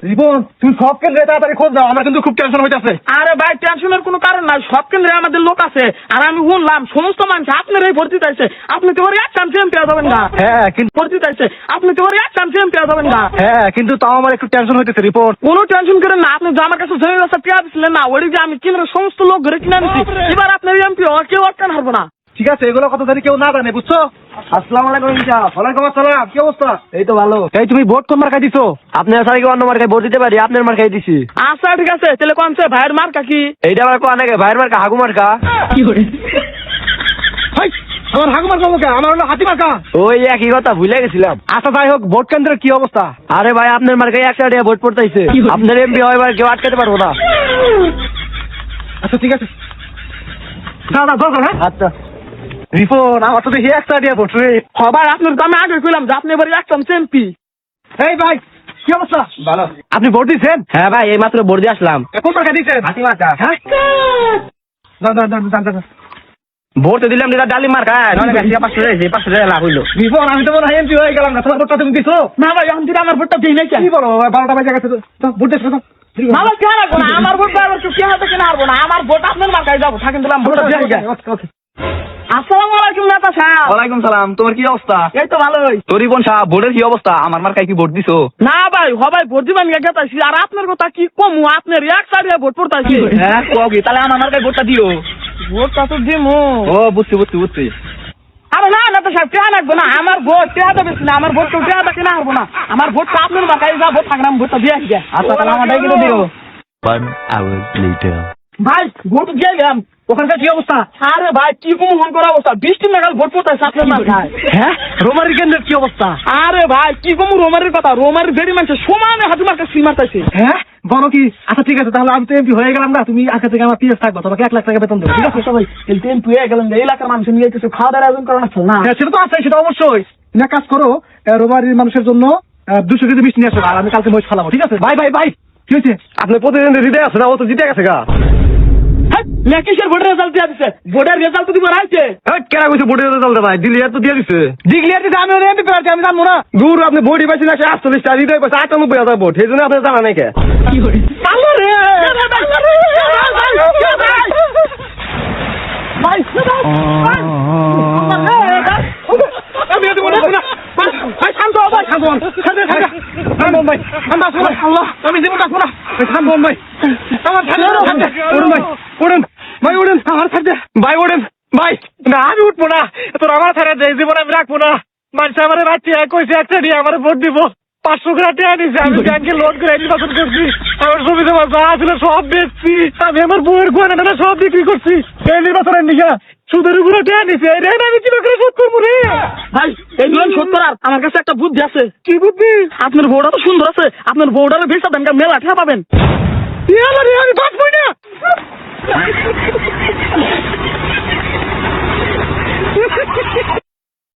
রিপন তুই সব কেন্দ্রে তাড়াতাড়ি খোঁজ দাও, আমার কিন্তু খুব টেনশন হইতাছে। আরে ভাই টেনশনের কোনো কারণ নাই, সব কেন্দ্রে আমাদের লোক আছে। আর আমি শুনলাম সমস্ত মানুষ আপনারাই ভর্তি চাইছে। আপনি তো এক চান্স পেয়ে যাবেন না। হ্যাঁ কিন্তু ভর্তি চাইছে, আপনি তো এক চান্স পেয়ে যাবেন না। হ্যাঁ কিন্তু তাও আমার একটু টেনশন হইতেছে রিপন। কোনো টেনশন করেন না, আপনি যে আমার কাছে জমি ব্যবস্থা পেয়ে দিচ্ছিলেন না, ওই যে আমি কেন্দ্রের সমস্ত লোক ঘরে কিনে আনছি। এবার আপনার এমপি কেউ আটকান হারবো না। ঠিক আছে, এগুলো কত জানি কেউ না জানে, বুঝছো? আসসালামু আলাইকুম। ওয়ালাইকুম আসসালাম, কি অবস্থা? এই তো ভালো। এই তুমি ভোট কোন মার্কায় দিছো? আপনার সাথে অন্য মার্কায় ভোট দিতে পারি, আপনার মার্কায় দিছি। আচ্ছা ঠিক আছে, তাহলে কোনছে ভাইয়ের মার্কা কি? এইটা আবার কোন আগে ভাইয়ের মার্কা হাগু মার্কা। কি করে হাই, আমার হাগু মার্কা মুখে, আমার হলো হাতি মার্কা। ওই একই কথা ভুলে গেছিলাম। আচ্ছা যাই হোক, ভোট কেন্দ্রের কি অবস্থা? আরে ভাই আপনার মার্কায় 100 টাকা ভোট পড়তেছে। আপনার এমপি হয় কেউ আটকাতে পারবো না। আচ্ছা ঠিক আছে, দাদা দরকার। হ্যাঁ আচ্ছা রিপন, আমার তো দেখি একটা দিয়ে ভোট রে। সবাই আপনার তো আমি আগে কইলাম যে আপনি এবার এক চান্স এমপি। এই ভাই, কি অবস্থা? ভালো। আপনি ভোট দিচ্ছেন? হ্যাঁ ভাই এই মাত্র ভোট দিয়ে আসলাম। কোন মার্কা দিচ্ছেন? হাতি মার্কা। হ্যাঁ দাঁড়ান। ভোট দিলাম যেটা ডালি মার্কা, নলে গাছি 500 টাকা, 500 টাকা লাভ হইলো। রিপন, আমি তো মনে হয় এমপি হয়ে গেলাম না, তোমার ভোটটা তুমি দিছো? না ভাই আমি আমার ভোটটা দিই নাই। কি বলো, 12টা বাজে গেছে তো, ভোট দিচ্ছ তো? মামা কে রাখবো না, আমার ভোট আবার কেউ কেন থেকে হারবো না। আমার ভোট আপনার মার্কায় যাবো, থাকেন দিলাম ভোটটা দিয়ে আগে। ওকে। আসসালামু আলাইকুম নেতা সাহেব। ওয়ালাইকুম সালাম। তোমার কি অবস্থা? এই তো ভালোই। তরিবন সাহেব ভোটের কি অবস্থা? আমার মার্কায় কি ভোট দিছো? না ভাই সবাই ভোট দিবেন গেতাছি। আর আপনার কথা কি কমু, আপনার এক সাইডে ভোট পড়তাছি। হ্যাঁ কবি, তাহলে আমার মার্কায় ভোটটা দিও। ভোটটা তো দিমু। ও বুঝছি। আরে না নেতা সাহেব কে রাখবো না, আমার ভোট কে দেবে না, আমার ভোট কেউ কে দেখে না হারবো না। আমার ভোটটা আপনার মার্কায় যাবো, থাকলাম ভোটটা দিয়ে আসবে। আচ্ছা তাহলে আমারটাই কিন্তু দিও। 1 hour later. ভাই ভোট দিয়ে গেলাম। ওখানকার কি অবস্থা? আরে ভাই কি কমু মন করা অবস্থা, 20 দিন নাগাল ভোট পড়তাছে আপনার মার্কায়। হ্যাঁ, রোমারি কেন্দ্রের কি অবস্থা? আরে ভাই কি কমু রোমারির কথা, রোমারির বেড়ি মানুষ সমানে হাজু মার্কা সিল মারতাছে। হ্যাঁ বলো কি? আচ্ছা ঠিক আছে, তাহলে আমি তো এমপি হয়ে গেলাম না, তুমি আজকে থেকে আমার পিএস থাকবো, তোমাকে 1 লাখ টাকা বেতন দেবো, ঠিক আছে? সবাই এলটিএম পেয়ে গেলেন, এই এলাকার মানুষ নিয়ে কিছু খাওয়া দাওয়ার আয়োজন করা না। হ্যাঁ সেটা তো আছে, সেটা অবশ্যই। তুমি এক কাজ করো, রোমারির মানুষের জন্য 200 কেজি মিষ্টি নিয়ে আসো, আর আমি কালকে মহিষ খালাবো, ঠিক আছে? ভাই কি হয়েছে? আপনি প্রতিদিন জিতে আছে না, ও তো জিতে গেছে গা। কিসের ভোটের রেজাল্ট দিয়ে দিচ্ছে? ভোটের রেজাল্ট তো দিবার আইছে। কেনা কইছে ভোটের রেজাল্ট ভাই, ডিলিয়ার তো দিয়ে দিছে। ডিক্লিয়ার দিতে আমি এমপি প্রার্থী, আমি জানবো না? দূর, আপনি ভোটই পাইছেন না, 48টা হৃদয় পাইছে 98,000 ভোট, সেই জন্য আপনার জানা নাই কে? আমি জীবন রাখবো না, থামবন ভাই, আমার ওড়েন আমার ছাড়তে ভাই, ওড়েন ভাই। না আমি উঠবো না, তোর আমার ছাড়া যে জীবন আমি রাখবো না। মানুষ আমার রাত্রি কইছে একটা দিয়ে আমার ভোট দিব, 500 টাকা টেয়া নিছে, আমি ব্যাংকে লোন করে নির্বাচন করছি, আমার ছবি জমা যা ছিল সব বেচছি, আমি আমার বউয়ের গয়না সব বিক্রি করছি এই নির্বাচনের নিকা। সুদের উপরে টেয়া নিছে, এই রেন আমি কি করে শোধ করবো রে? ভাই এইগুলো শোধ করার আমার কাছে একটা বুদ্ধি আছে। কি বুদ্ধি? আপনার বউটা তো সুন্দর আছে, আপনার বউটারে বেচা দেন, মেলা ঠেয়া পাবেন। আমি